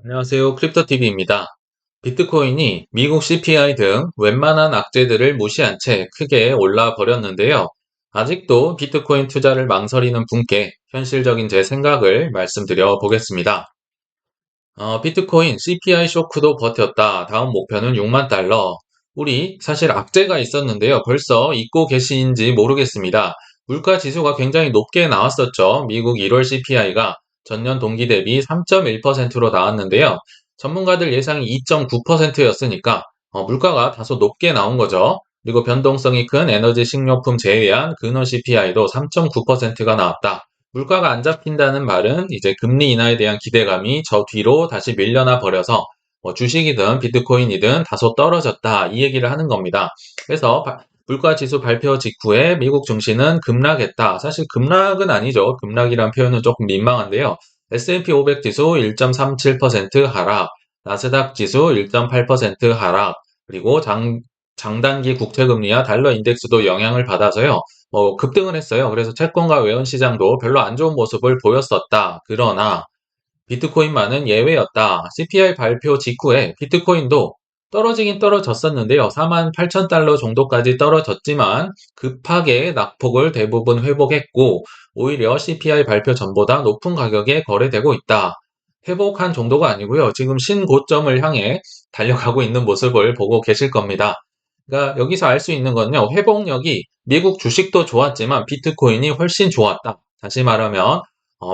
안녕하세요. 크립토TV입니다. 비트코인이 미국 CPI 등 웬만한 악재들을 무시한 채 크게 올라 버렸는데요. 아직도 비트코인 투자를 망설이는 분께 현실적인 제 생각을 말씀드려 보겠습니다. 비트코인 CPI 쇼크도 버텼다. 다음 목표는 6만 달러. 우리 사실 악재가 있었는데요. 벌써 잊고 계신지 모르겠습니다. 물가 지수가 굉장히 높게 나왔었죠. 미국 1월 CPI가 전년 동기 대비 3.1%로 나왔는데요. 전문가들 예상이 2.9%였으니까 물가가 다소 높게 나온 거죠. 그리고 변동성이 큰 에너지 식료품 제외한 근원 CPI도 3.9%가 나왔다. 물가가 안 잡힌다는 말은 이제 금리 인하에 대한 기대감이 저 뒤로 다시 밀려나 버려서 주식이든 비트코인이든 다소 떨어졌다 이 얘기를 하는 겁니다. 그래서 물가 지수 발표 직후에 미국 증시는 급락했다. 사실 급락은 아니죠. 급락이란 표현은 조금 민망한데요. S&P 500 지수 1.37% 하락, 나스닥 지수 1.8% 하락, 그리고 장단기 국채금리와 달러 인덱스도 영향을 받아서요. 급등을 했어요. 그래서 채권과 외환 시장도 별로 안 좋은 모습을 보였었다. 그러나 비트코인만은 예외였다. CPI 발표 직후에 비트코인도 떨어지긴 떨어졌었는데요. 48,000달러 정도까지 떨어졌지만 급하게 낙폭을 대부분 회복했고 오히려 CPI 발표 전보다 높은 가격에 거래되고 있다. 회복한 정도가 아니고요. 지금 신고점을 향해 달려가고 있는 모습을 보고 계실 겁니다. 그러니까 여기서 알 수 있는 건요. 회복력이 미국 주식도 좋았지만 비트코인이 훨씬 좋았다. 다시 말하면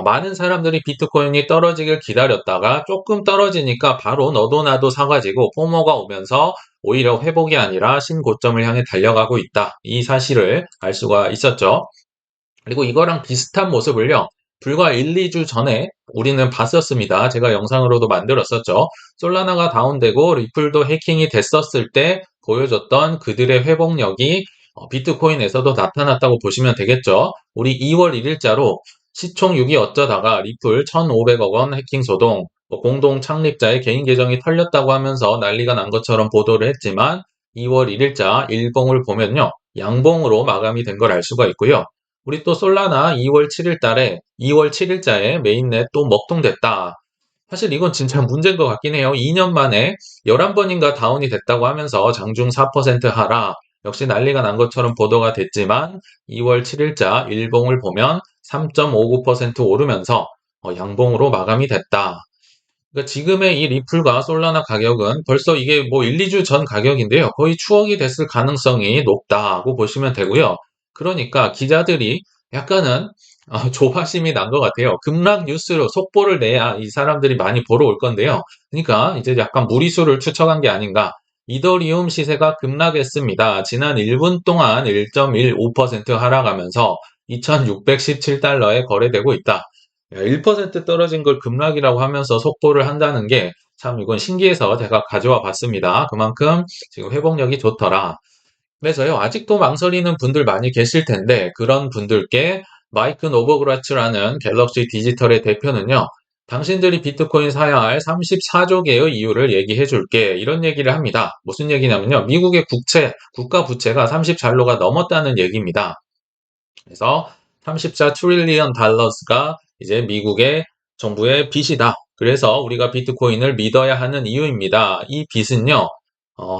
많은 사람들이 비트코인이 떨어지길 기다렸다가 조금 떨어지니까 바로 너도 나도 사가지고 포모가 오면서 오히려 회복이 아니라 신고점을 향해 달려가고 있다. 이 사실을 알 수가 있었죠. 그리고 이거랑 비슷한 모습을요. 불과 1, 2주 전에 우리는 봤었습니다. 제가 영상으로도 만들었었죠. 솔라나가 다운되고 리플도 해킹이 됐었을 때 보여줬던 그들의 회복력이 비트코인에서도 나타났다고 보시면 되겠죠. 우리 2월 1일자로 시총 6위 어쩌다가 리플 1,500억 원 해킹 소동, 공동 창립자의 개인 계정이 털렸다고 하면서 난리가 난 것처럼 보도를 했지만 2월 1일자 일봉을 보면요. 양봉으로 마감이 된 걸 알 수가 있고요. 우리 또 솔라나 2월 7일자에 메인넷 또 먹통됐다. 사실 이건 진짜 문제인 것 같긴 해요. 2년 만에 11번인가 다운이 됐다고 하면서 장중 4% 하락. 역시 난리가 난 것처럼 보도가 됐지만 2월 7일자 일봉을 보면 3.59% 오르면서 양봉으로 마감이 됐다. 그러니까 지금의 이 리플과 솔라나 가격은 벌써 이게 뭐 1, 2주 전 가격인데요. 거의 추억이 됐을 가능성이 높다고 보시면 되고요. 그러니까 기자들이 약간은 조바심이 난 것 같아요. 급락 뉴스로 속보를 내야 이 사람들이 많이 보러 올 건데요. 그러니까 이제 약간 무리수를 추측한 게 아닌가. 이더리움 시세가 급락했습니다. 지난 1분 동안 1.15% 하락하면서 2,617달러에 거래되고 있다. 1% 떨어진 걸 급락이라고 하면서 속보를 한다는 게 참 이건 신기해서 제가 가져와 봤습니다. 그만큼 지금 회복력이 좋더라. 그래서요, 아직도 망설이는 분들 많이 계실 텐데 그런 분들께 마이크 노보그라츠라는 갤럭시 디지털의 대표는요, 당신들이 비트코인 사야 할 34조 개의 이유를 얘기해 줄게. 이런 얘기를 합니다. 무슨 얘기냐면요, 미국의 국가 부채가 30잘로가 넘었다는 얘기입니다. 그래서 34 트릴리언 달러스가 이제 미국의 정부의 빚이다. 그래서 우리가 비트코인을 믿어야 하는 이유입니다. 이 빚은요,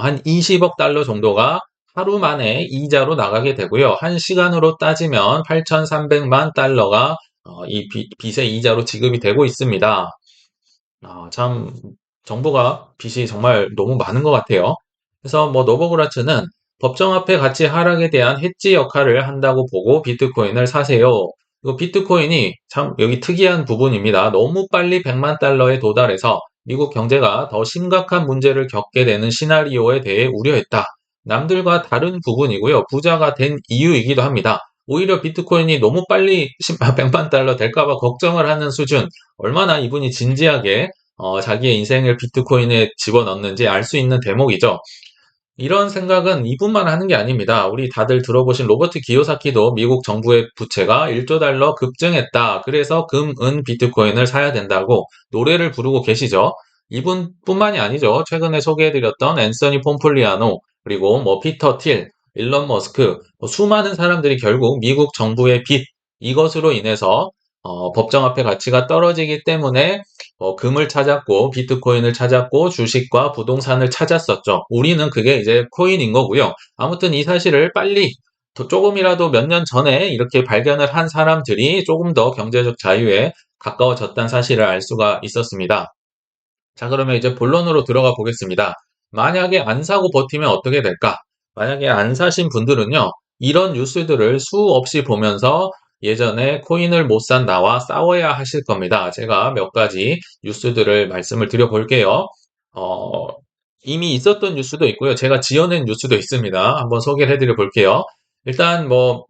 한 20억 달러 정도가 하루 만에 이자로 나가게 되고요. 한 시간으로 따지면 8,300만 달러가 이 빚의 이자로 지급이 되고 있습니다. 참, 정부가 빚이 정말 너무 많은 것 같아요. 그래서 뭐 노보그라츠는 법정화폐 가치 하락에 대한 해지 역할을 한다고 보고 비트코인을 사세요. 이거 비트코인이 참 여기 특이한 부분입니다. 너무 빨리 100만 달러에 도달해서 미국 경제가 더 심각한 문제를 겪게 되는 시나리오에 대해 우려했다. 남들과 다른 부분이고요. 부자가 된 이유이기도 합니다. 오히려 비트코인이 너무 빨리 100만 달러 될까봐 걱정을 하는 수준, 얼마나 이분이 진지하게 자기의 인생을 비트코인에 집어넣는지 알 수 있는 대목이죠. 이런 생각은 이분만 하는 게 아닙니다. 우리 다들 들어보신 로버트 기요사키도 미국 정부의 부채가 1조 달러 급증했다. 그래서 금, 은, 비트코인을 사야 된다고 노래를 부르고 계시죠. 이분뿐만이 아니죠. 최근에 소개해드렸던 앤서니 폼플리아노, 그리고 뭐 피터 틸, 일론 머스크, 수많은 사람들이 결국 미국 정부의 빚, 이것으로 인해서 법정화폐 가치가 떨어지기 때문에 금을 찾았고 비트코인을 찾았고 주식과 부동산을 찾았었죠. 우리는 그게 이제 코인인 거고요. 아무튼 이 사실을 빨리 조금이라도 몇 년 전에 이렇게 발견을 한 사람들이 조금 더 경제적 자유에 가까워졌다는 사실을 알 수가 있었습니다. 자, 그러면 이제 본론으로 들어가 보겠습니다. 만약에 안 사고 버티면 어떻게 될까? 만약에 안 사신 분들은요, 이런 뉴스들을 수없이 보면서 예전에 코인을 못 산 나와 싸워야 하실 겁니다. 제가 몇 가지 뉴스들을 말씀을 드려볼게요. 어, 이미 있었던 뉴스도 있고요. 제가 지어낸 뉴스도 있습니다. 한번 소개를 해드려 볼게요. 일단 뭐,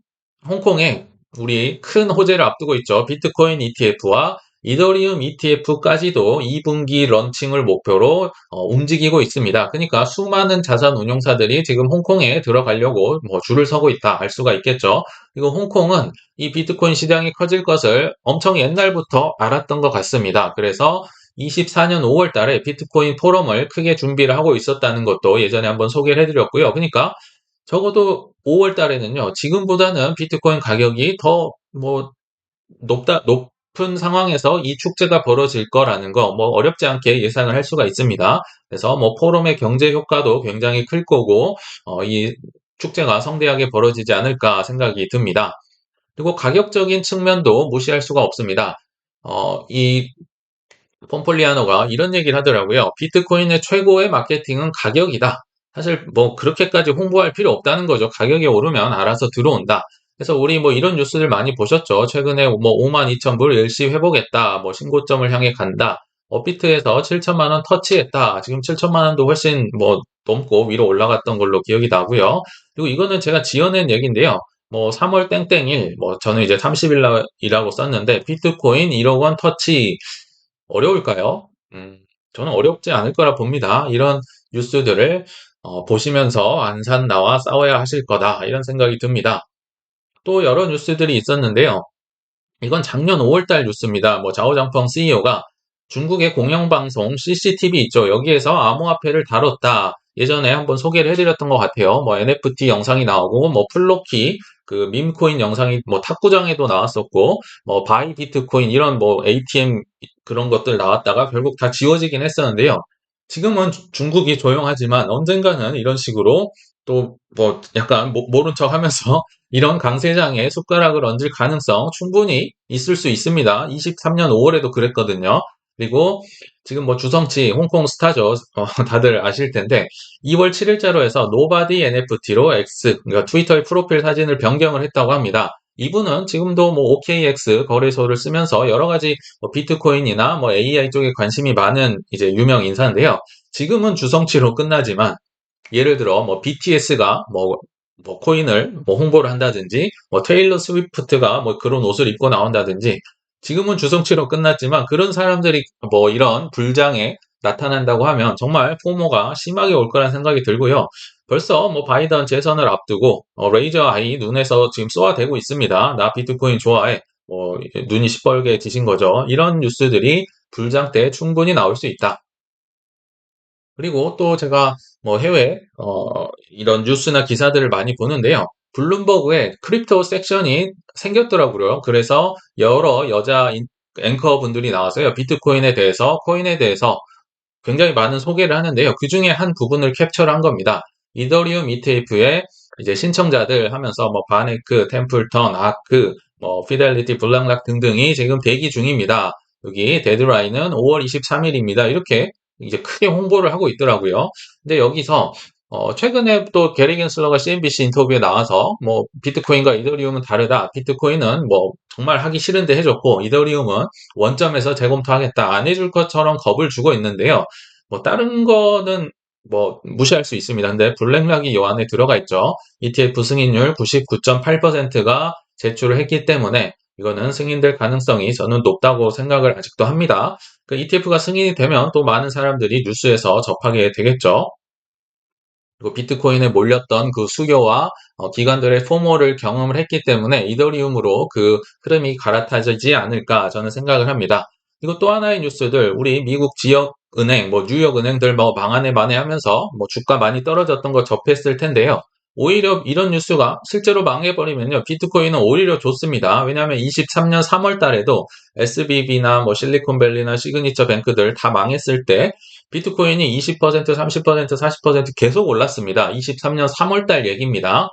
홍콩에 우리 큰 호재를 앞두고 있죠. 비트코인 ETF와 이더리움 ETF까지도 2분기 런칭을 목표로 움직이고 있습니다. 그러니까 수많은 자산 운용사들이 지금 홍콩에 들어가려고 뭐 줄을 서고 있다 알 수가 있겠죠. 그리고 홍콩은 이 비트코인 시장이 커질 것을 엄청 옛날부터 알았던 것 같습니다. 그래서 24년 5월 달에 비트코인 포럼을 크게 준비를 하고 있었다는 것도 예전에 한번 소개를 해드렸고요. 그러니까 적어도 5월 달에는요, 지금보다는 비트코인 가격이 더 뭐 높은 상황에서 이 축제가 벌어질 거라는 거, 뭐, 어렵지 않게 예상을 할 수가 있습니다. 그래서 뭐, 포럼의 경제 효과도 굉장히 클 거고, 이 축제가 성대하게 벌어지지 않을까 생각이 듭니다. 그리고 가격적인 측면도 무시할 수가 없습니다. 이 폼폴리아노가 이런 얘기를 하더라고요. 비트코인의 최고의 마케팅은 가격이다. 사실 뭐 그렇게까지 홍보할 필요 없다는 거죠. 가격이 오르면 알아서 들어온다. 그래서 우리 뭐 이런 뉴스들 많이 보셨죠. 최근에 뭐 52,000불 일시 회복했다. 뭐 신고점을 향해 간다. 업비트에서 7천만 원 터치했다. 지금 7천만 원도 훨씬 뭐 넘고 위로 올라갔던 걸로 기억이 나고요. 그리고 이거는 제가 지어낸 얘기인데요. 뭐 3월 땡땡일, 뭐 저는 이제 30일이라고 썼는데 비트코인 1억 원 터치 어려울까요? 저는 어렵지 않을 거라 봅니다. 이런 뉴스들을 보시면서 안 산 나와 싸워야 하실 거다. 이런 생각이 듭니다. 또 여러 뉴스들이 있었는데요. 이건 작년 5월달 뉴스입니다. 뭐 자오장펑 CEO가 중국의 공영방송 CCTV 있죠. 여기에서 암호화폐를 다뤘다. 예전에 한번 소개를 해드렸던 것 같아요. 뭐 NFT 영상이 나오고 뭐 플로키 그 밈코인 영상이 뭐 탁구장에도 나왔었고 뭐 바이 비트코인 이런 뭐 ATM 그런 것들 나왔다가 결국 다 지워지긴 했었는데요. 지금은 중국이 조용하지만 언젠가는 이런 식으로 또 뭐 약간 모른 척 하면서 이런 강세장에 숟가락을 얹을 가능성 충분히 있을 수 있습니다. 23년 5월에도 그랬거든요. 그리고 지금 뭐 주성치 홍콩 스타죠. 다들 아실 텐데 2월 7일자로 해서 노바디 NFT로 X, 그러니까 트위터의 프로필 사진을 변경을 했다고 합니다. 이분은 지금도 뭐 OKX 거래소를 쓰면서 여러 가지 뭐 비트코인이나 뭐 AI 쪽에 관심이 많은 이제 유명 인사인데요. 지금은 주성치로 끝나지만 예를 들어 뭐 BTS가 뭐 코인을 뭐 홍보를 한다든지 뭐 테일러 스위프트가 뭐 그런 옷을 입고 나온다든지 지금은 주성치로 끝났지만 그런 사람들이 뭐 이런 불장에 나타난다고 하면 정말 포모가 심하게 올 거란 생각이 들고요. 벌써 뭐 바이든 재선을 앞두고 레이저 아이 눈에서 지금 쏘아대고 있습니다. 나 비트코인 좋아해. 눈이 시뻘개지신 거죠. 이런 뉴스들이 불장 때 충분히 나올 수 있다. 그리고 또 제가 뭐 해외 이런 뉴스나 기사들을 많이 보는데요. 블룸버그에 크립토 섹션이 생겼더라고요. 그래서 여러 여자 앵커 분들이 나와서요. 비트코인에 대해서, 코인에 대해서 굉장히 많은 소개를 하는데요. 그 중에 한 부분을 캡처를 한 겁니다. 이더리움 ETF에 이제 신청자들 하면서 뭐 바네크, 템플턴, 아크, 뭐 피델리티, 블랑락 등등이 지금 대기 중입니다. 여기 데드라인은 5월 23일입니다. 이렇게 이제 크게 홍보를 하고 있더라고요. 근데 여기서 최근에 또 게리 겐슬러가 CNBC 인터뷰에 나와서 뭐 비트코인과 이더리움은 다르다. 비트코인은 뭐 정말 하기 싫은데 해줬고 이더리움은 원점에서 재검토하겠다. 안 해줄 것처럼 겁을 주고 있는데요. 뭐 다른 거는 뭐 무시할 수 있습니다. 근데 블랙락이 요 안에 들어가 있죠. ETF 승인율 99.8%가 제출을 했기 때문에 이거는 승인될 가능성이 저는 높다고 생각을 아직도 합니다. 그 ETF가 승인이 되면 또 많은 사람들이 뉴스에서 접하게 되겠죠. 그리고 비트코인에 몰렸던 그 수요와 기관들의 포모를 경험을 했기 때문에 이더리움으로 그 흐름이 갈아타지지 않을까 저는 생각을 합니다. 그리고 또 하나의 뉴스들, 우리 미국 지역 은행, 뭐 뉴욕 은행들 뭐 망하네 만에 하면서 뭐 주가 많이 떨어졌던 거 접했을 텐데요. 오히려 이런 뉴스가 실제로 망해버리면요. 비트코인은 오히려 좋습니다. 왜냐하면 23년 3월 달에도 SBB나 뭐 실리콘밸리나 시그니처 뱅크들 다 망했을 때 비트코인이 20%, 30%, 40% 계속 올랐습니다. 23년 3월 달 얘기입니다.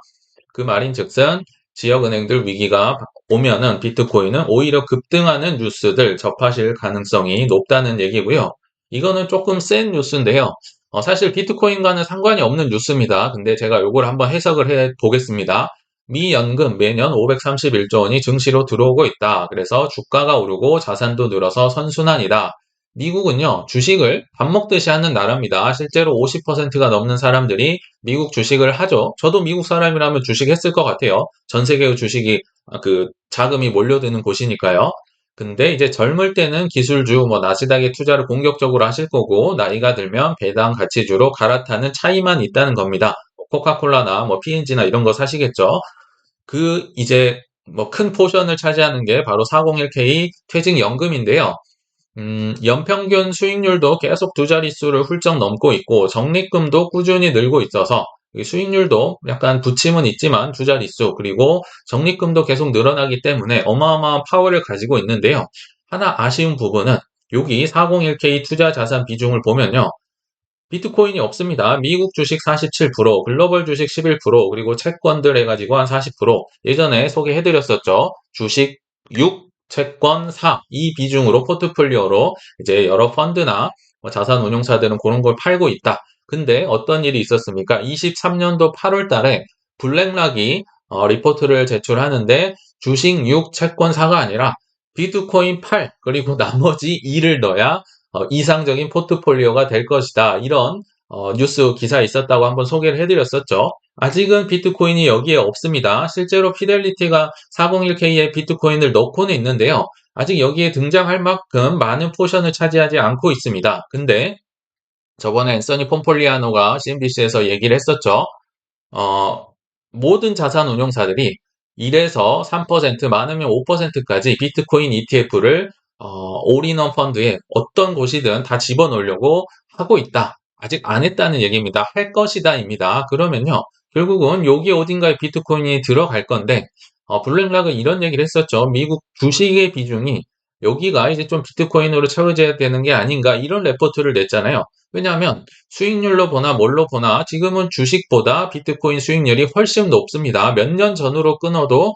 그 말인즉슨 지역은행들 위기가 오면은 비트코인은 오히려 급등하는 뉴스들 접하실 가능성이 높다는 얘기고요. 이거는 조금 센 뉴스인데요. 사실 비트코인과는 상관이 없는 뉴스입니다. 근데 제가 요걸 한번 해석을 해 보겠습니다. 미 연금 매년 531조 원이 증시로 들어오고 있다. 그래서 주가가 오르고 자산도 늘어서 선순환이다. 미국은요, 주식을 밥 먹듯이 하는 나라입니다. 실제로 50%가 넘는 사람들이 미국 주식을 하죠. 저도 미국 사람이라면 주식 했을 것 같아요. 전 세계의 주식이 자금이 몰려드는 곳이니까요. 근데 이제 젊을 때는 기술주, 뭐 나스닥에 투자를 본격적으로 하실 거고 나이가 들면 배당 가치주로 갈아타는 차이만 있다는 겁니다. 코카콜라나 뭐 P&G나 이런 거 사시겠죠. 이제 뭐 큰 포션을 차지하는 게 바로 401k 퇴직연금인데요. 연평균 수익률도 계속 두 자릿수를 훌쩍 넘고 있고 적립금도 꾸준히 늘고 있어서 수익률도 약간 부침은 있지만 두 자릿수 그리고 적립금도 계속 늘어나기 때문에 어마어마한 파워를 가지고 있는데요. 하나 아쉬운 부분은 여기 401k 투자 자산 비중을 보면요. 비트코인이 없습니다. 미국 주식 47%, 글로벌 주식 11%, 그리고 채권들 해가지고 한 40%. 예전에 소개해드렸었죠. 주식 6, 채권 4. 이 비중으로 포트폴리오로 이제 여러 펀드나 뭐 자산 운용사들은 그런 걸 팔고 있다. 근데 어떤 일이 있었습니까? 23년도 8월 달에 블랙락이 리포트를 제출하는데 주식 6, 채권 4가 아니라 비트코인 8, 그리고 나머지 2를 넣어야 이상적인 포트폴리오가 될 것이다. 이런 뉴스 기사 있었다고 한번 소개를 해드렸었죠. 아직은 비트코인이 여기에 없습니다. 실제로 피델리티가 401k에 비트코인을 넣고는 있는데요. 아직 여기에 등장할 만큼 많은 포션을 차지하지 않고 있습니다. 근데 저번에 앤서니 폼폴리아노가 CNBC에서 얘기를 했었죠. 어, 모든 자산 운용사들이 1에서 3%, 많으면 5%까지 비트코인 ETF를 올인원 펀드에 어떤 곳이든 다 집어넣으려고 하고 있다. 아직 안 했다는 얘기입니다. 할 것이다입니다. 그러면요. 결국은 여기 어딘가에 비트코인이 들어갈 건데 블랙락은 이런 얘기를 했었죠. 미국 주식의 비중이 여기가 이제 좀 비트코인으로 채워져야 되는 게 아닌가 이런 레포트를 냈잖아요. 왜냐하면 수익률로 보나 뭘로 보나 지금은 주식보다 비트코인 수익률이 훨씬 높습니다. 몇 년 전으로 끊어도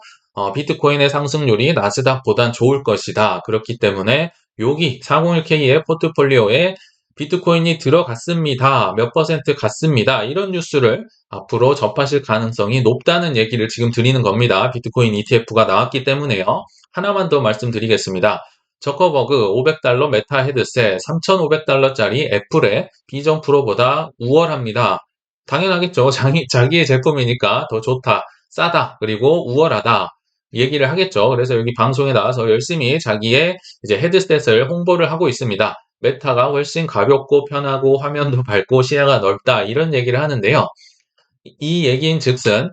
비트코인의 상승률이 나스닥보단 좋을 것이다. 그렇기 때문에 여기 401k의 포트폴리오에 비트코인이 들어갔습니다. 몇 퍼센트 갔습니다. 이런 뉴스를 앞으로 접하실 가능성이 높다는 얘기를 지금 드리는 겁니다. 비트코인 ETF가 나왔기 때문에요. 하나만 더 말씀드리겠습니다. 저커버그 500달러 메타 헤드셋 3,500달러짜리 애플의 비전 프로보다 우월합니다. 당연하겠죠. 자기의 제품이니까 더 좋다, 싸다, 그리고 우월하다 얘기를 하겠죠. 그래서 여기 방송에 나와서 열심히 자기의 이제 헤드셋을 홍보를 하고 있습니다. 메타가 훨씬 가볍고 편하고 화면도 밝고 시야가 넓다 이런 얘기를 하는데요. 이 얘기인 즉슨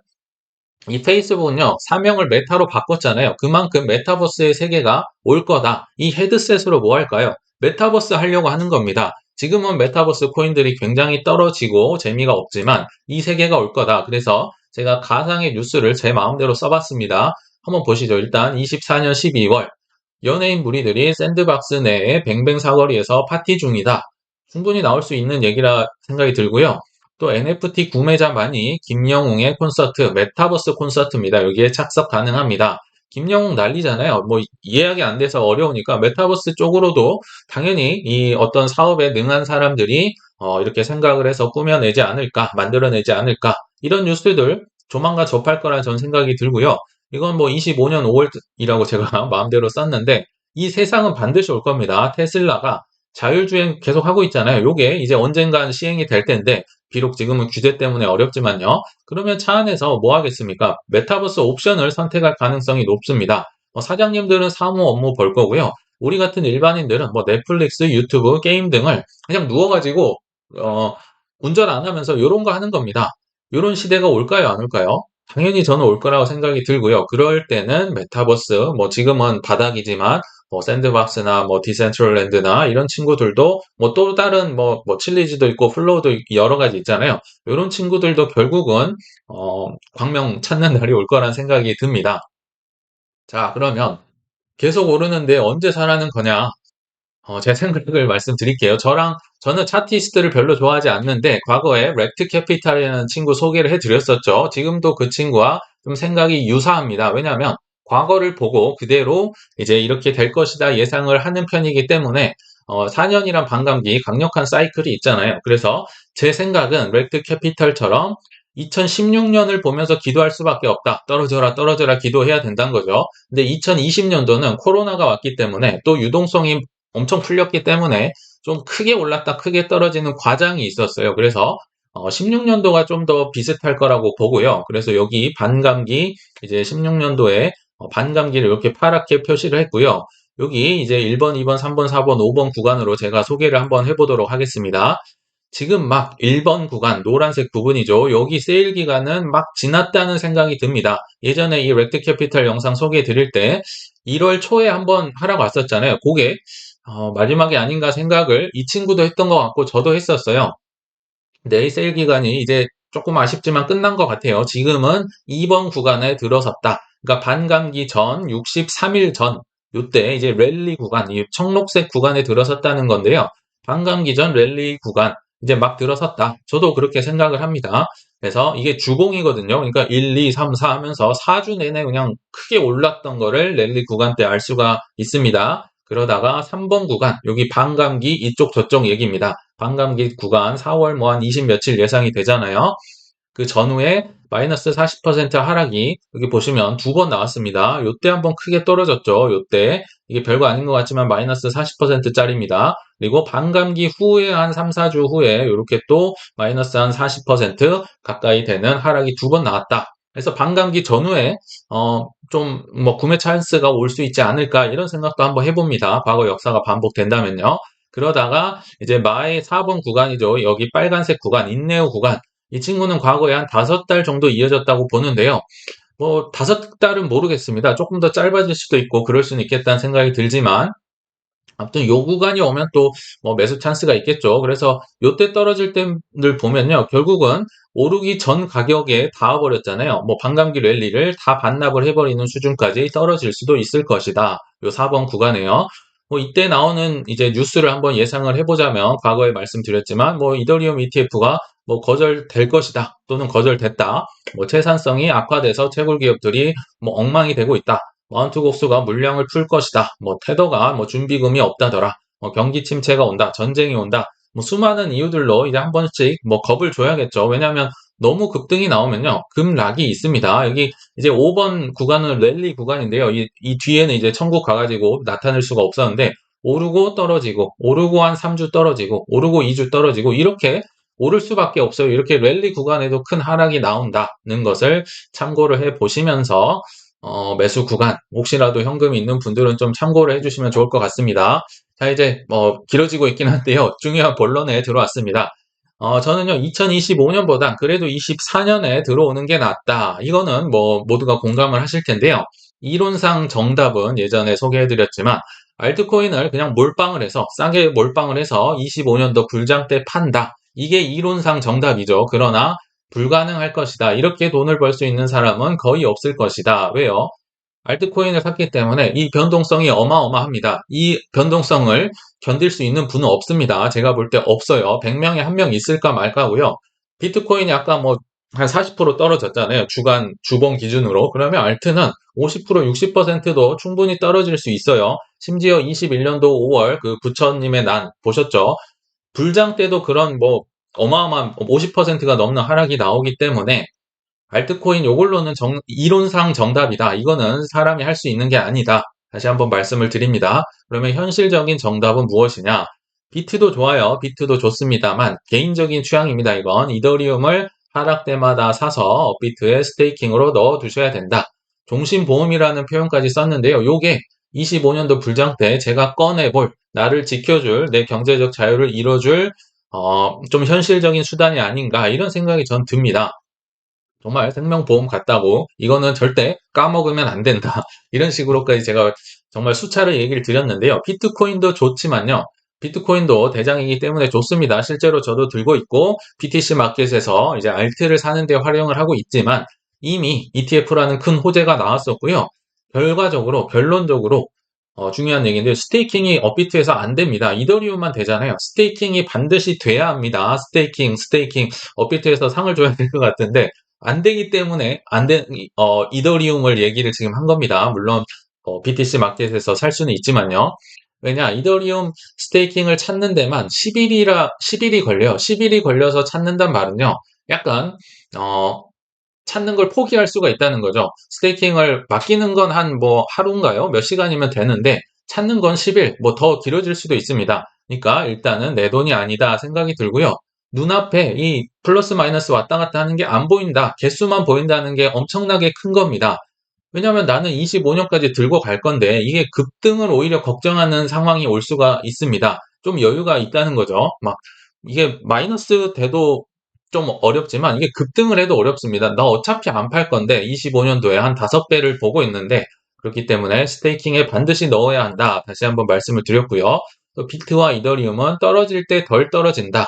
이 페이스북은요, 사명을 메타로 바꿨잖아요. 그만큼 메타버스의 세계가 올 거다. 이 헤드셋으로 뭐 할까요? 메타버스 하려고 하는 겁니다. 지금은 메타버스 코인들이 굉장히 떨어지고 재미가 없지만 이 세계가 올 거다. 그래서 제가 가상의 뉴스를 제 마음대로 써봤습니다. 한번 보시죠. 일단 24년 12월 연예인 무리들이 샌드박스 내에 뱅뱅 사거리에서 파티 중이다. 충분히 나올 수 있는 얘기라 생각이 들고요. 또 NFT 구매자만이 김영웅의 콘서트, 메타버스 콘서트입니다. 여기에 착석 가능합니다. 김영웅 난리잖아요. 뭐 예약이 안 돼서 어려우니까 메타버스 쪽으로도 당연히 이 어떤 사업에 능한 사람들이 이렇게 생각을 해서 꾸며내지 않을까, 만들어내지 않을까 이런 뉴스들 조만간 접할 거라 전 생각이 들고요. 이건 뭐 25년 5월이라고 제가 마음대로 썼는데 이 세상은 반드시 올 겁니다. 테슬라가 자율주행 계속 하고 있잖아요. 요게 이제 언젠간 시행이 될 텐데 비록 지금은 규제 때문에 어렵지만요. 그러면 차 안에서 뭐 하겠습니까? 메타버스 옵션을 선택할 가능성이 높습니다. 사장님들은 사무 업무 벌 거고요. 우리 같은 일반인들은 뭐 넷플릭스, 유튜브, 게임 등을 그냥 누워가지고 운전 안 하면서 요런 거 하는 겁니다. 요런 시대가 올까요? 안 올까요? 당연히 저는 올 거라고 생각이 들고요. 그럴 때는 메타버스, 뭐 지금은 바닥이지만 뭐 샌드박스나 뭐 디센트럴랜드나 이런 친구들도 뭐 또 다른 뭐 칠리즈도 있고 플로우도 여러 가지 있잖아요. 이런 친구들도 결국은 광명 찾는 날이 올 거란 생각이 듭니다. 자, 그러면 계속 오르는데 언제 사라는 거냐? 제 생각을 말씀드릴게요. 저는 차티스트를 별로 좋아하지 않는데, 과거에 렉트 캐피탈이라는 친구 소개를 해드렸었죠. 지금도 그 친구와 좀 생각이 유사합니다. 왜냐하면, 과거를 보고 그대로 이제 이렇게 될 것이다 예상을 하는 편이기 때문에, 4년이란 반감기, 강력한 사이클이 있잖아요. 그래서 제 생각은 렉트 캐피탈처럼 2016년을 보면서 기도할 수밖에 없다. 떨어져라, 떨어져라 기도해야 된다는 거죠. 근데 2020년도는 코로나가 왔기 때문에 또 유동성이 엄청 풀렸기 때문에 좀 크게 올랐다 크게 떨어지는 과정이 있었어요. 그래서 16년도가 좀 더 비슷할 거라고 보고요. 그래서 여기 반감기 이제 16년도에 반감기를 이렇게 파랗게 표시를 했고요. 여기 이제 1번, 2번, 3번, 4번, 5번 구간으로 제가 소개를 한번 해보도록 하겠습니다. 지금 막 1번 구간, 노란색 부분이죠. 여기 세일 기간은 막 지났다는 생각이 듭니다. 예전에 이 렉트 캐피탈 영상 소개해 드릴 때 1월 초에 한번 하라고 왔었잖아요. 그게 마지막이 아닌가 생각을 이 친구도 했던 것 같고 저도 했었어요. 내 세일 기간이 이제 조금 아쉽지만 끝난 것 같아요. 지금은 2번 구간에 들어섰다. 그러니까 반감기 전 63일 전 요때 이제 랠리 구간, 이 청록색 구간에 들어섰다는 건데요. 반감기 전 랠리 구간 이제 막 들어섰다. 저도 그렇게 생각을 합니다. 그래서 이게 주봉이거든요. 그러니까 1, 2, 3, 4 하면서 4주 내내 그냥 크게 올랐던 거를 랠리 구간 때 알 수가 있습니다. 그러다가 3번 구간, 여기 반감기 이쪽 저쪽 얘기입니다. 반감기 구간 4월 뭐 한 20 며칠 예상이 되잖아요. 그 전후에 마이너스 40% 하락이 여기 보시면 두 번 나왔습니다. 요때 한번 크게 떨어졌죠. 요때 이게 별거 아닌 것 같지만 마이너스 40%짜리입니다. 그리고 반감기 후에 한 3, 4주 후에 이렇게 또 마이너스 한 40% 가까이 되는 하락이 두 번 나왔다. 그래서 반감기 전후에 좀 뭐 구매 찬스가 올 수 있지 않을까 이런 생각도 한번 해봅니다. 과거 역사가 반복된다면요. 그러다가 이제 마의 4번 구간이죠. 여기 빨간색 구간, 인내후 구간. 이 친구는 과거에 한 5달 정도 이어졌다고 보는데요. 뭐 5달은 모르겠습니다. 조금 더 짧아질 수도 있고 그럴 수는 있겠다는 생각이 들지만 아무튼 요 구간이 오면 또 뭐 매수 찬스가 있겠죠. 그래서 요때 떨어질 때를 보면요. 결국은 오르기 전 가격에 닿아버렸잖아요. 뭐 반감기 랠리를 다 반납을 해버리는 수준까지 떨어질 수도 있을 것이다. 요 4번 구간에요. 뭐 이때 나오는 이제 뉴스를 한번 예상을 해보자면 과거에 말씀드렸지만 뭐 이더리움 ETF가 뭐 거절될 것이다 또는 거절됐다. 뭐 채산성이 악화돼서 채굴 기업들이 뭐 엉망이 되고 있다. 마운트곡수가 물량을 풀 것이다. 뭐 테더가 뭐 준비금이 없다더라. 뭐 경기 침체가 온다. 전쟁이 온다. 뭐 수많은 이유들로 이제 한 번씩 뭐 겁을 줘야겠죠. 왜냐하면 너무 급등이 나오면요. 급락이 있습니다. 여기 이제 5번 구간은 랠리 구간인데요. 이 뒤에는 이제 천국 가가지고 나타낼 수가 없었는데 오르고 떨어지고 오르고 한 3주 떨어지고 오르고 2주 떨어지고 이렇게 오를 수밖에 없어요. 이렇게 랠리 구간에도 큰 하락이 나온다는 것을 참고를 해 보시면서 매수 구간, 혹시라도 현금이 있는 분들은 좀 참고를 해주시면 좋을 것 같습니다. 자, 이제 길어지고 있긴 한데요. 중요한 본론에 들어왔습니다. 저는요, 2025년보다 그래도 24년에 들어오는 게 낫다. 이거는 뭐 모두가 공감을 하실 텐데요. 이론상 정답은 예전에 소개해드렸지만, 알트코인을 그냥 몰빵을 해서, 싸게 몰빵을 해서 25년도 불장 때 판다. 이게 이론상 정답이죠. 그러나 불가능할 것이다. 이렇게 돈을 벌 수 있는 사람은 거의 없을 것이다. 왜요? 알트코인을 샀기 때문에 이 변동성이 어마어마합니다. 이 변동성을 견딜 수 있는 분은 없습니다. 제가 볼 때 없어요. 100명에 1명 있을까 말까고요. 비트코인이 아까 뭐 한 40% 떨어졌잖아요. 주봉 기준으로. 그러면 알트는 50%, 60%도 충분히 떨어질 수 있어요. 심지어 21년도 5월 그 부처님의 난 보셨죠? 불장 때도 그런 뭐 어마어마한 50%가 넘는 하락이 나오기 때문에 알트코인 요걸로는 이론상 정답이다. 이거는 사람이 할 수 있는 게 아니다. 다시 한번 말씀을 드립니다. 그러면 현실적인 정답은 무엇이냐? 비트도 좋아요. 비트도 좋습니다만 개인적인 취향입니다. 이건 이더리움을 하락 때마다 사서 업비트에 스테이킹으로 넣어 두셔야 된다. 종신보험이라는 표현까지 썼는데요. 요게 25년도 불장 때 제가 꺼내볼 나를 지켜줄 내 경제적 자유를 이뤄줄 좀 현실적인 수단이 아닌가 이런 생각이 전 듭니다. 정말 생명보험 같다고 이거는 절대 까먹으면 안 된다. 이런 식으로까지 제가 정말 수차례 얘기를 드렸는데요. 비트코인도 좋지만요. 비트코인도 대장이기 때문에 좋습니다. 실제로 저도 들고 있고 BTC 마켓에서 이제 알트를 사는 데 활용을 하고 있지만 이미 ETF라는 큰 호재가 나왔었고요. 결론적으로 중요한 얘기인데 스테이킹이 업비트에서 안 됩니다. 이더리움만 되잖아요. 스테이킹이 반드시 돼야 합니다. 스테이킹. 업비트에서 상을 줘야 될 것 같은데 안 되기 때문에 이더리움을 얘기를 지금 한 겁니다. 물론 BTC 마켓에서 살 수는 있지만요. 왜냐, 이더리움 스테이킹을 찾는 데만 10일이 걸려요. 10일이 걸려서 찾는단 말은요. 약간, 어, 찾는 걸 포기할 수가 있다는 거죠. 스테이킹을 맡기는 건 한 뭐 하루인가요? 몇 시간이면 되는데 찾는 건 10일, 뭐 더 길어질 수도 있습니다. 그러니까 일단은 내 돈이 아니다 생각이 들고요. 눈앞에 이 플러스 마이너스 왔다 갔다 하는 게 안 보인다. 개수만 보인다는 게 엄청나게 큰 겁니다. 왜냐하면 나는 25년까지 들고 갈 건데 이게 급등을 오히려 걱정하는 상황이 올 수가 있습니다. 좀 여유가 있다는 거죠. 막 이게 마이너스 돼도 좀 어렵지만 이게 급등을 해도 어렵습니다. 나 어차피 안 팔 건데 25년도에 한 5배를 보고 있는데 그렇기 때문에 스테이킹에 반드시 넣어야 한다. 다시 한번 말씀을 드렸고요. 또 비트와 이더리움은 떨어질 때 덜 떨어진다.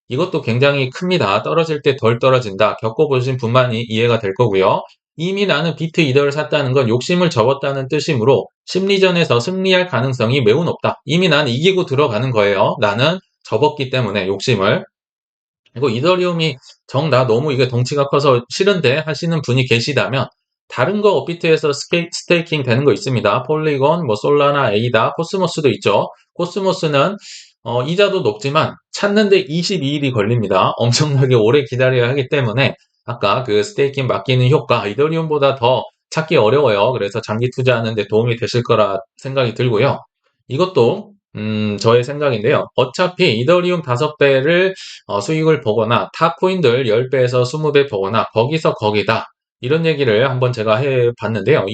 이것도 굉장히 큽니다. 떨어질 때 덜 떨어진다. 겪어보신 분만이 이해가 될 거고요. 이미 나는 비트 이더를 샀다는 건 욕심을 접었다는 뜻이므로 심리전에서 승리할 가능성이 매우 높다. 이미 나는 이기고 들어가는 거예요. 나는 접었기 때문에 욕심을. 그리고 이더리움이 나 너무 이게 덩치가 커서 싫은데 하시는 분이 계시다면 다른 거 업비트에서 스테이킹 되는 거 있습니다. 폴리곤, 뭐 솔라나, 에이다, 코스모스도 있죠. 코스모스는 이자도 높지만 찾는데 22일이 걸립니다. 엄청나게 오래 기다려야 하기 때문에 아까 그 스테이킹 맡기는 효과 이더리움보다 더 찾기 어려워요. 그래서 장기 투자하는 데 도움이 되실 거라 생각이 들고요. 이것도 저의 생각인데요. 어차피 이더리움 5배를 수익을 보거나 타 코인들 10배에서 20배 보거나 거기서 거기다. 이런 얘기를 한번 제가 해봤는데요.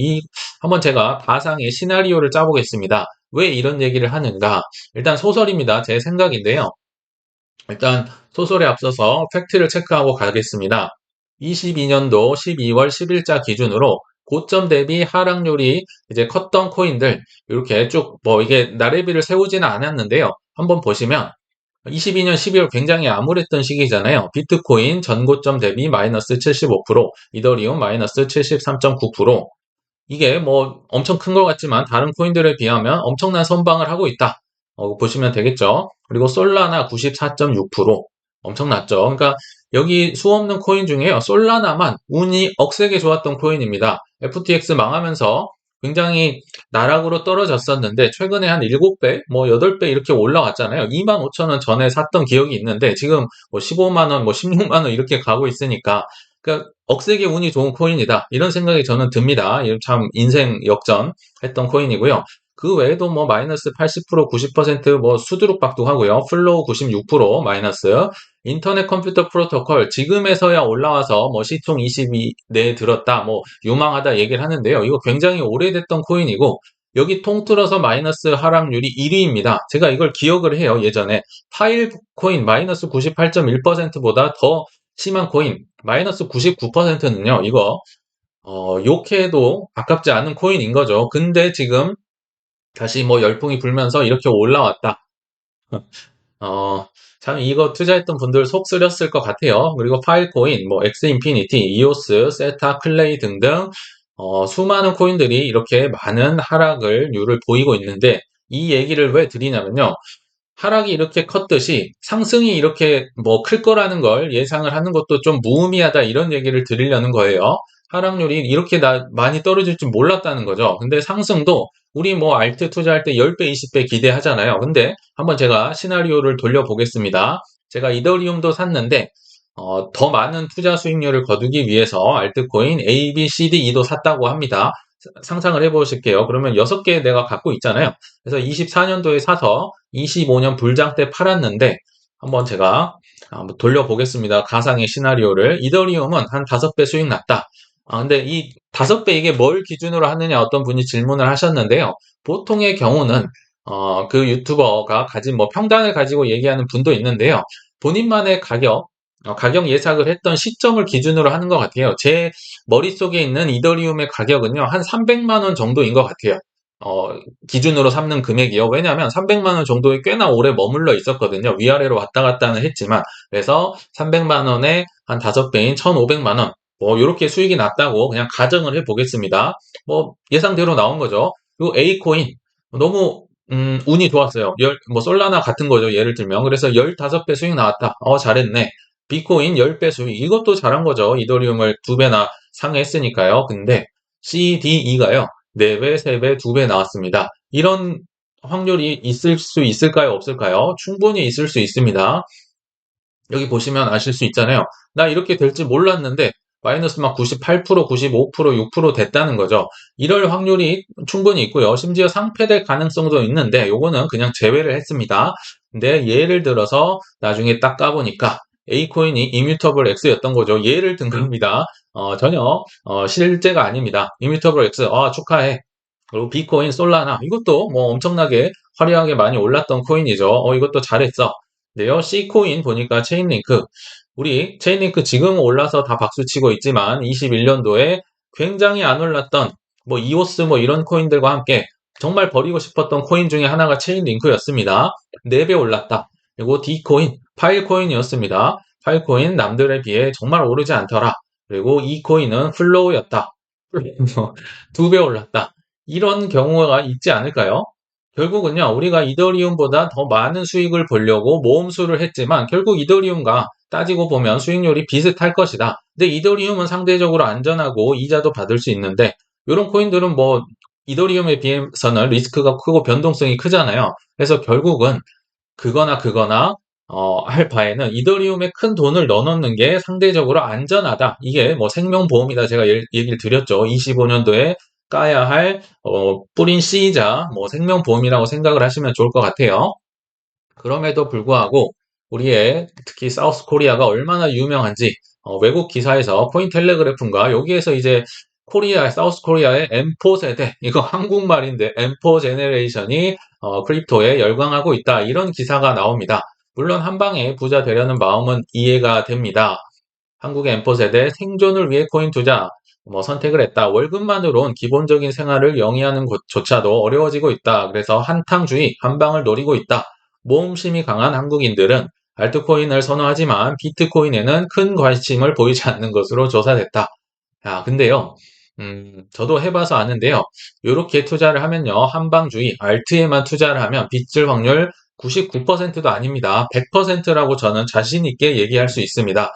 한번 제가 가상의 시나리오를 짜보겠습니다. 왜 이런 얘기를 하는가? 일단 소설입니다. 제 생각인데요. 일단 소설에 앞서서 팩트를 체크하고 가겠습니다. 22년도 12월 10일자 기준으로 고점 대비 하락률이 이제 컸던 코인들 이렇게 쭉 뭐 이게 나래비를 세우지는 않았는데요. 한번 보시면 22년 12월 굉장히 암울했던 시기잖아요. 비트코인 전고점 대비 마이너스 75%, 이더리움 마이너스 73.9%. 이게 뭐 엄청 큰 것 같지만 다른 코인들에 비하면 엄청난 선방을 하고 있다. 보시면 되겠죠. 그리고 솔라나 94.6% 엄청 났죠. 그러니까 여기 수 없는 코인 중에요. 솔라나만 운이 억세게 좋았던 코인입니다. FTX 망하면서 굉장히 나락으로 떨어졌었는데 최근에 한 7배, 뭐 8배 이렇게 올라왔잖아요. 25,000원 전에 샀던 기억이 있는데 지금 뭐 15만 원, 뭐 16만 원 이렇게 가고 있으니까 그러니까 억세게 운이 좋은 코인이다. 이런 생각이 저는 듭니다. 참 인생 역전 했던 코인이고요. 그 외에도 뭐 마이너스 80%, 90%뭐 수두룩박두하고요. 플로우 96% 마이너스. 인터넷 컴퓨터 프로토콜 지금에서야 올라와서 뭐 시총 22 내에 들었다. 뭐 유망하다 얘기를 하는데요. 이거 굉장히 오래됐던 코인이고 여기 통틀어서 마이너스 하락률이 1위입니다. 제가 이걸 기억을 해요. 예전에 파일 코인 마이너스 98.1%보다 더 심한 코인 마이너스 99%는요. 이거 욕해도 아깝지 않은 코인인 거죠. 근데 지금 다시 뭐 열풍이 불면서 이렇게 올라왔다. 어, 참 이거 투자했던 분들 속 쓰렸을 것 같아요. 그리고 파일코인, 뭐 엑스인피니티, 이오스, 세타, 클레이 등등 수많은 코인들이 이렇게 많은 하락률을 보이고 있는데 이 얘기를 왜 드리냐면요. 하락이 이렇게 컸듯이 상승이 이렇게 뭐 클 거라는 걸 예상을 하는 것도 좀 무의미하다 이런 얘기를 드리려는 거예요. 하락률이 이렇게 많이 떨어질 줄 몰랐다는 거죠. 근데 상승도 우리 뭐 알트 투자할 때 10배, 20배 기대하잖아요. 근데 한번 제가 시나리오를 돌려보겠습니다. 제가 이더리움도 샀는데 더 많은 투자 수익률을 거두기 위해서 알트코인 A, B, C, D, E도 샀다고 합니다. 상상을 해보실게요. 그러면 6개 내가 갖고 있잖아요. 그래서 24년도에 사서 25년 불장 때 팔았는데 한번 제가 한번 돌려보겠습니다. 가상의 시나리오를. 이더리움은 한 5배 수익 났다. 근데 이 5배 이게 뭘 기준으로 하느냐 어떤 분이 질문을 하셨는데요. 보통의 경우는 그 유튜버가 가진 뭐 평단을 가지고 얘기하는 분도 있는데요. 본인만의 가격 예상을 했던 시점을 기준으로 하는 것 같아요. 제 머릿속에 있는 이더리움의 가격은요, 한 300만 원 정도인 것 같아요. 어, 기준으로 삼는 금액이요. 왜냐하면 300만 원 정도에 꽤나 오래 머물러 있었거든요. 위아래로 왔다 갔다는 했지만. 그래서 300만 원에 한 5배인 1,500만 원. 뭐, 요렇게 수익이 났다고 그냥 가정을 해 보겠습니다. 뭐, 예상대로 나온 거죠. 요 A코인. 너무, 운이 좋았어요. 뭐, 솔라나 같은 거죠. 예를 들면. 그래서 15배 수익 나왔다. 잘했네. 비코인 10배 수익. 이것도 잘한 거죠. 이더리움을 2배나 상회했으니까요. 근데 CDE가요. 4배, 3배, 2배 나왔습니다. 이런 확률이 있을 수 있을까요? 없을까요? 충분히 있을 수 있습니다. 여기 보시면 아실 수 있잖아요. 나 이렇게 될지 몰랐는데 마이너스 막 98%, 95%, 6% 됐다는 거죠. 이럴 확률이 충분히 있고요. 심지어 상패될 가능성도 있는데 요거는 그냥 제외를 했습니다. 근데 예를 들어서 나중에 딱 까보니까 A코인이 이뮤터블 X였던 거죠. 예를 든 겁니다. 전혀 실제가 아닙니다. 이뮤터블 X, 축하해. 그리고 비코인, 솔라나 이것도 뭐 엄청나게 화려하게 많이 올랐던 코인이죠. 이것도 잘했어. 네요. C코인 보니까 체인링크. 우리 체인링크 지금 올라서 다 박수치고 있지만 21년도에 굉장히 안 올랐던 뭐 이오스 뭐 이런 코인들과 함께 정말 버리고 싶었던 코인 중에 하나가 체인링크였습니다. 4배 올랐다. 그리고 D코인, 파일코인이었습니다. 파일코인 남들에 비해 정말 오르지 않더라. 그리고 E코인은 플로우였다. 2배 올랐다. 이런 경우가 있지 않을까요? 결국은요, 우리가 이더리움보다 더 많은 수익을 보려고 모험수를 했지만 결국 이더리움과 따지고 보면 수익률이 비슷할 것이다. 근데 이더리움은 상대적으로 안전하고 이자도 받을 수 있는데 이런 코인들은 뭐 이더리움에 비해서는 리스크가 크고 변동성이 크잖아요. 그래서 결국은 그거나 할 바에는 이더리움에 큰 돈을 넣어놓는 게 상대적으로 안전하다. 이게 뭐 생명보험이다. 제가 얘기를 드렸죠. 25년도에 까야 할 뿌린 씨이자 뭐 생명보험이라고 생각을 하시면 좋을 것 같아요. 그럼에도 불구하고 우리의 특히 사우스 코리아가 얼마나 유명한지 외국 기사에서 코인텔레그래프인가 여기에서 이제 사우스 코리아의 M4 세대 이거 한국말인데 M4 제네레이션이 크립토에 열광하고 있다 이런 기사가 나옵니다. 물론 한 방에 부자 되려는 마음은 이해가 됩니다. 한국의 M4 세대 생존을 위해 코인 투자 뭐 선택을 했다. 월급만으론 기본적인 생활을 영위하는 것조차도 어려워지고 있다. 그래서 한탕주의, 한방을 노리고 있다. 모험심이 강한 한국인들은 알트코인을 선호하지만 비트코인에는 큰 관심을 보이지 않는 것으로 조사됐다. 근데요, 저도 해봐서 아는데요. 이렇게 투자를 하면요, 한방주의, 알트에만 투자를 하면 빚질 확률 99%도 아닙니다. 100%라고 저는 자신 있게 얘기할 수 있습니다.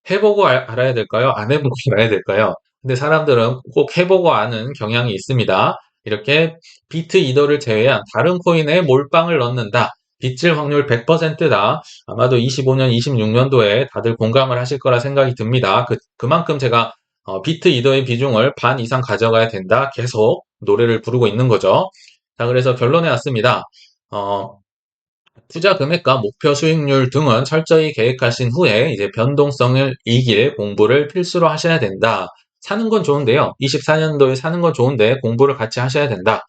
해보고 알아야 될까요? 안 해보고 알아야 될까요? 근데 사람들은 꼭 해보고 아는 경향이 있습니다. 이렇게 비트 이더를 제외한 다른 코인에 몰빵을 넣는다. 빚질 확률 100%다. 아마도 25년, 26년도에 다들 공감을 하실 거라 생각이 듭니다. 그만큼 제가 비트 이더의 비중을 반 이상 가져가야 된다. 계속 노래를 부르고 있는 거죠. 자, 그래서 결론에 왔습니다. 어, 투자 금액과 목표 수익률 등은 철저히 계획하신 후에 이제 변동성을 이길 공부를 필수로 하셔야 된다. 사는 건 좋은데요. 24년도에 사는 건 좋은데 공부를 같이 하셔야 된다.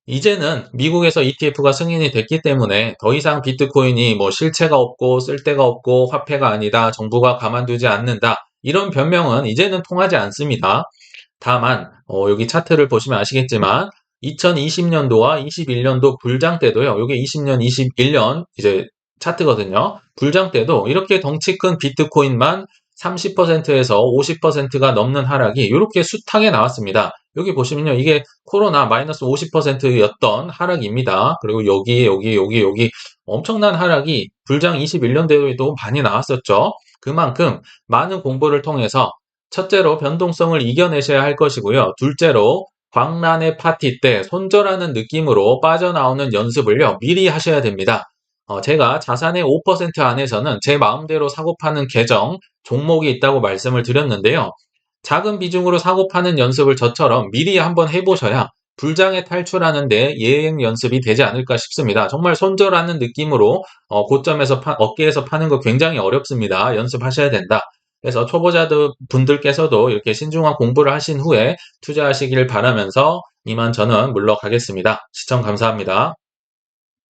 이제는 미국에서 ETF가 승인이 됐기 때문에 더 이상 비트코인이 뭐 실체가 없고 쓸데가 없고 화폐가 아니다. 정부가 가만두지 않는다. 이런 변명은 이제는 통하지 않습니다. 다만 여기 차트를 보시면 아시겠지만 2020년도와 21년도 불장 때도요. 이게 20년, 21년 이제 차트거든요. 불장 때도 이렇게 덩치 큰 비트코인만 30%에서 50%가 넘는 하락이 이렇게 숱하게 나왔습니다. 여기 보시면요. 이게 코로나 마이너스 50%였던 하락입니다. 그리고 여기 엄청난 하락이 불장 21년도에도 많이 나왔었죠. 그만큼 많은 공부를 통해서 첫째로 변동성을 이겨내셔야 할 것이고요. 둘째로 광란의 파티 때 손절하는 느낌으로 빠져나오는 연습을요. 미리 하셔야 됩니다. 제가 자산의 5% 안에서는 제 마음대로 사고 파는 계정, 종목이 있다고 말씀을 드렸는데요. 작은 비중으로 사고 파는 연습을 저처럼 미리 한번 해보셔야 불장에 탈출하는 데 예행 연습이 되지 않을까 싶습니다. 정말 손절하는 느낌으로 고점에서 어깨에서 파는 거 굉장히 어렵습니다. 연습하셔야 된다. 그래서 초보자들 분들께서도 이렇게 신중한 공부를 하신 후에 투자하시길 바라면서 이만 저는 물러가겠습니다. 시청 감사합니다.